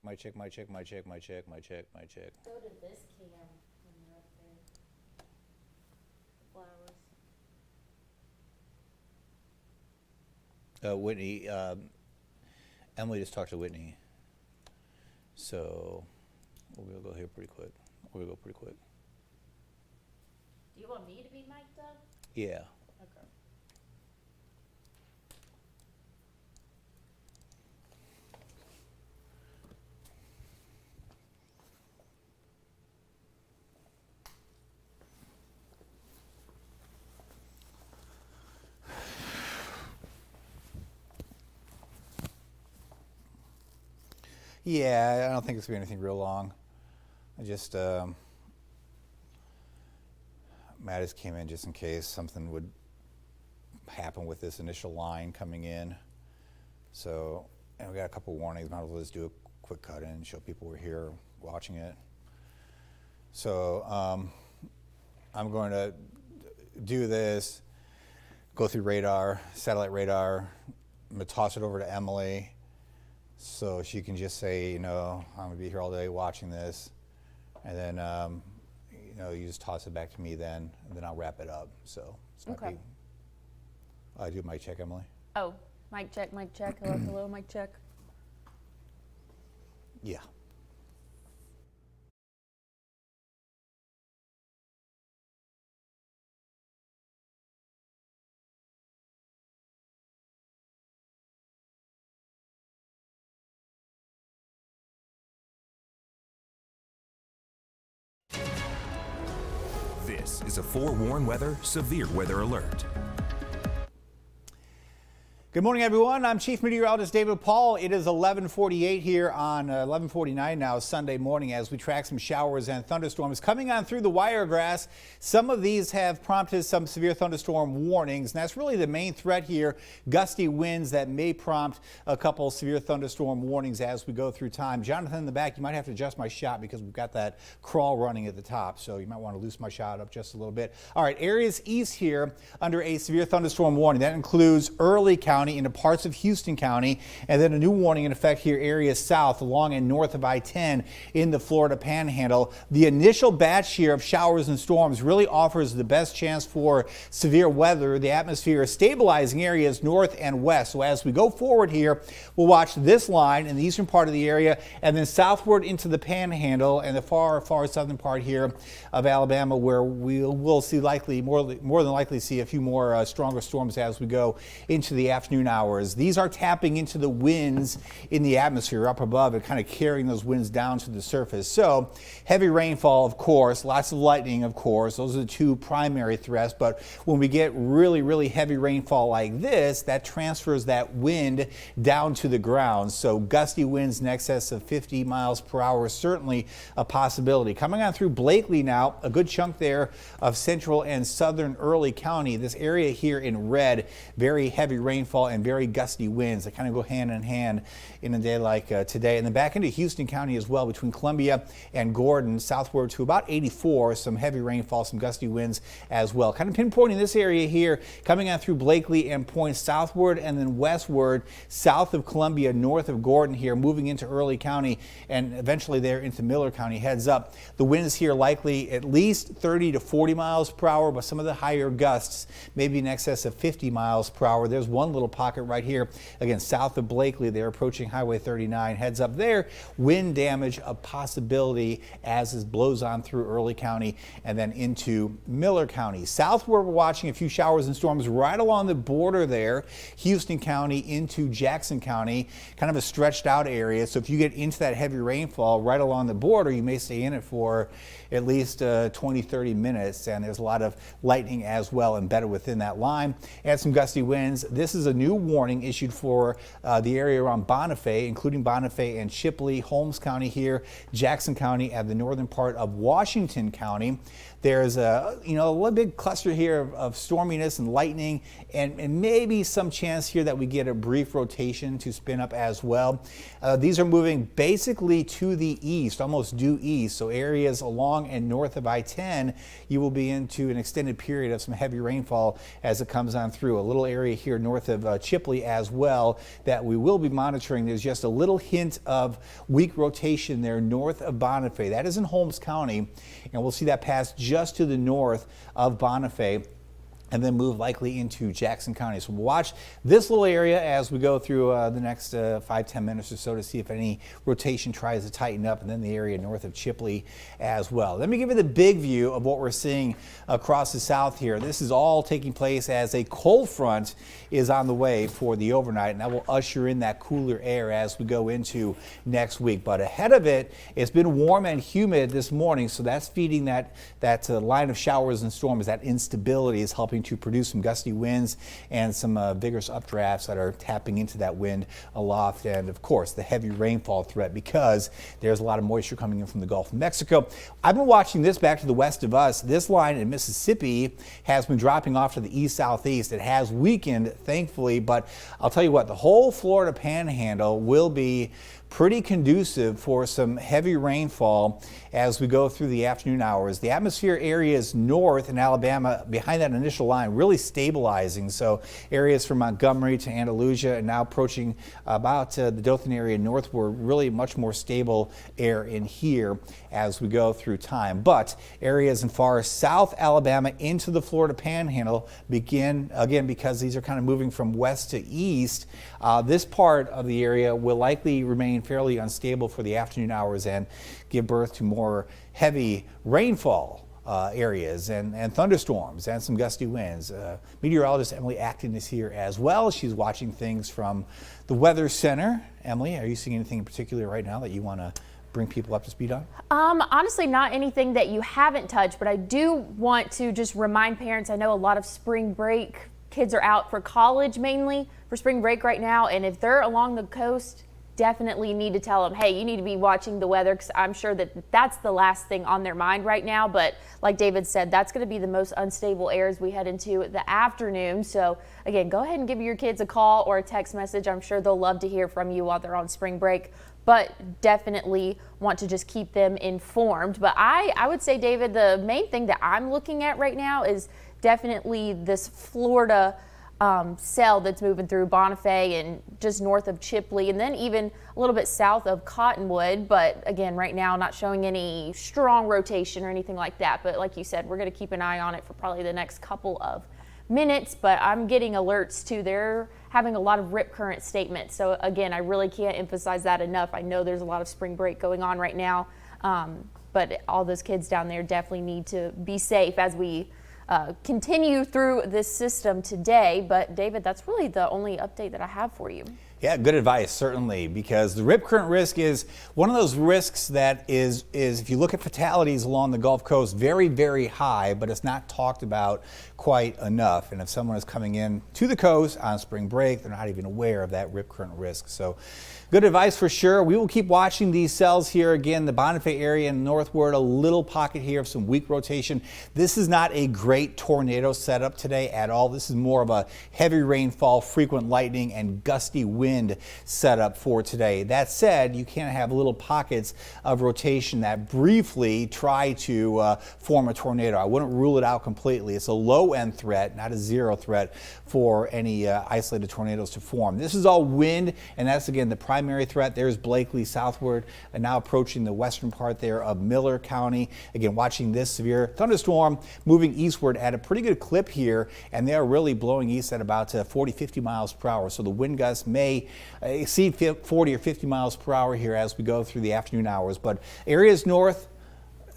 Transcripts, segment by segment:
My check, my check, my check, my check, my check, my check. Go to this cam when you're up there. Flowers. Whitney, Emily just talked to Whitney. So we'll go here pretty quick. We'll go pretty quick. Do you want me to be mic'd up? Yeah. Okay. Yeah, I don't think it's gonna be anything real long. I just Matt just came in just in case something would happen with this initial line coming in. So, and we got a couple warnings. Might as well just do a quick cut in, show people we're here watching it. So I'm going to do this, go through radar, satellite radar. I'm gonna toss it over to Emily, so she can just say, you know, I'm gonna be here all day watching this, and then, you know, you just toss it back to me then, and then I'll wrap it up. So it's not Okay. I do mic check, Emily. Oh, mic check, hello, hello, mic check. Yeah. This is a forewarned weather, severe weather alert. Good morning, everyone. I'm Chief Meteorologist David Paul. It is 11:48 here on 11:49 now, Sunday morning, as we track some showers and thunderstorms coming on through the Wiregrass. Some of these have prompted some severe thunderstorm warnings, and that's really the main threat here. Gusty winds that may prompt a couple severe thunderstorm warnings as we go through time. Jonathan, in the back, you might have to adjust my shot because we've got that crawl running at the top, so you might want to loosen my shot up just a little bit. All right, areas east here under a severe thunderstorm warning. That includes Early County into parts of Houston County, and then a new warning in effect here, areas south along and north of I-10 in the Florida Panhandle. The initial batch here of showers and storms really offers the best chance for severe weather. The atmosphere is stabilizing areas north and west. So as we go forward here, we'll watch this line in the eastern part of the area, and then southward into the Panhandle and the far southern part here of Alabama, where we'll see likely more than likely see a few more stronger storms as we go into the afternoon hours. These are tapping into the winds in the atmosphere up above and kind of carrying those winds down to the surface. So heavy rainfall, of course, lots of lightning, of course. Those are the two primary threats. But when we get really, really heavy rainfall like this, that transfers that wind down to the ground. So gusty winds in excess of 50 miles per hour, certainly a possibility. Coming on through Blakely now, a good chunk there of central and southern Early County. This area here in red, very heavy rainfall and very gusty winds that kind of go hand in hand in a day like today. And then back into Houston County as well, between Columbia and Gordon, southward to about 84, some heavy rainfall, some gusty winds as well. Kind of pinpointing this area here, coming on through Blakely and points southward and then westward, south of Columbia, north of Gordon here, moving into Early County and eventually there into Miller County. Heads up, the winds here likely at least 30 to 40 miles per hour, but some of the higher gusts maybe in excess of 50 miles per hour. There's one little pocket right here, again, south of Blakely. They're approaching Highway 39. Heads up there, wind damage a possibility as it blows on through Early County and then into Miller County. Southward, we're watching a few showers and storms right along the border there, Houston County into Jackson County, kind of a stretched out area. So if you get into that heavy rainfall right along the border, you may stay in it for at least 20, 30 minutes. And there's a lot of lightning as well embedded within that line and some gusty winds. This is a new warning issued for the area around Bonifay, including Bonifay and Shipley, Holmes County here, Jackson County, and the northern part of Washington County. there's a little big cluster here of storminess and lightning, and maybe some chance here that we get a brief rotation to spin up as well. These are moving basically to the east, almost due east. So areas along and north of I-10, you will be into an extended period of some heavy rainfall as it comes on through. A little area here north of Chipley as well that we will be monitoring. There's just a little hint of weak rotation there north of Bonifay. That is in Holmes County, and we'll see that pass just to the north of Bonifay and then move likely into Jackson County. So we'll watch this little area as we go through the next 5-10 minutes or so to see if any rotation tries to tighten up, and then the area north of Chipley as well. Let me give you the big view of what we're seeing across the south here. This is all taking place as a cold front is on the way for the overnight, and that will usher in that cooler air as we go into next week. But ahead of it, it's been warm and humid this morning, so that's feeding that line of showers and storms. That instability is helping to produce some gusty winds and some vigorous updrafts that are tapping into that wind aloft, and of course the heavy rainfall threat because there's a lot of moisture coming in from the Gulf of Mexico. I've been watching this back to the west of us. This line in Mississippi has been dropping off to the east-southeast. It has weakened, thankfully, but I'll tell you what, the whole Florida Panhandle will be pretty conducive for some heavy rainfall as we go through the afternoon hours. The atmosphere areas north in Alabama behind that initial line really stabilizing. So areas from Montgomery to Andalusia and now approaching about the Dothan area northward, really much more stable air in here as we go through time. But areas in far south Alabama into the Florida Panhandle begin, again, because these are kind of moving from west to east, this part of the area will likely remain fairly unstable for the afternoon hours and give birth to more heavy rainfall areas and thunderstorms and some gusty winds. Meteorologist Emily Acton is here as well. She's watching things from the Weather Center. Emily, are you seeing anything in particular right now that you want to bring people up to speed on? Honestly, not anything that you haven't touched, but I do want to just remind parents. I know a lot of spring break kids are out for college mainly for spring break right now, and if they're along the coast, definitely need to tell them, hey, you need to be watching the weather, because I'm sure that that's the last thing on their mind right now. But like David said, that's going to be the most unstable air as we head into the afternoon. So again, go ahead and give your kids a call or a text message. I'm sure they'll love to hear from you while they're on spring break, but definitely want to just keep them informed. But I would say, David, the main thing that I'm looking at right now is definitely this Florida cell that's moving through Bonifay and just north of Chipley, and then even a little bit south of Cottonwood. But again, right now not showing any strong rotation or anything like that. But like you said, we're going to keep an eye on it for probably the next couple of minutes. But I'm getting alerts too. They're having a lot of rip current statements. So again, I really can't emphasize that enough. I know there's a lot of spring break going on right now, but all those kids down there definitely need to be safe as we continue through this system today. But David, that's really the only update that I have for you. Yeah, good advice, certainly, because the rip current risk is one of those risks that is if you look at fatalities along the Gulf Coast, very, very high, but it's not talked about quite enough. And if someone is coming in to the coast on spring break, they're not even aware of that rip current risk. So good advice for sure. We will keep watching these cells here. Again, the Bonifay area and northward, a little pocket here of some weak rotation. This is not a great tornado setup today at all. This is more of a heavy rainfall, frequent lightning, and gusty wind setup for today. That said, you can have little pockets of rotation that briefly try to form a tornado. I wouldn't rule it out completely. It's a low-end threat, not a zero threat for any isolated tornadoes to form. This is all wind, and that's again the primary threat. There's Blakely southward and now approaching the western part there of Miller County. Again, watching this severe thunderstorm moving eastward at a pretty good clip here, and they're really blowing east at about 40-50 miles per hour. So the wind gusts may exceed 40 or 50 miles per hour here as we go through the afternoon hours. But areas north,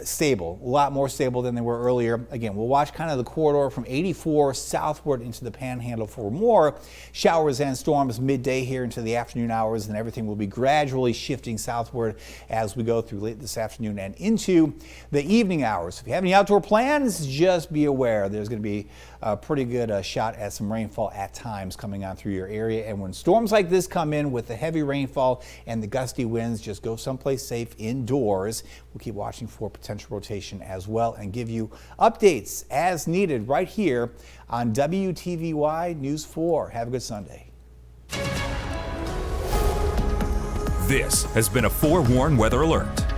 stable, a lot more stable than they were earlier. Again, we'll watch kind of the corridor from 84 southward into the Panhandle for more showers and storms midday here into the afternoon hours, and everything will be gradually shifting southward as we go through late this afternoon and into the evening hours. If you have any outdoor plans, just be aware there's going to be a pretty good shot at some rainfall at times coming on through your area. And when storms like this come in with the heavy rainfall and the gusty winds, just go someplace safe indoors. We'll keep watching for potential potential rotation as well, and give you updates as needed right here on WTVY News 4. Have a good Sunday. This has been a forewarned weather alert.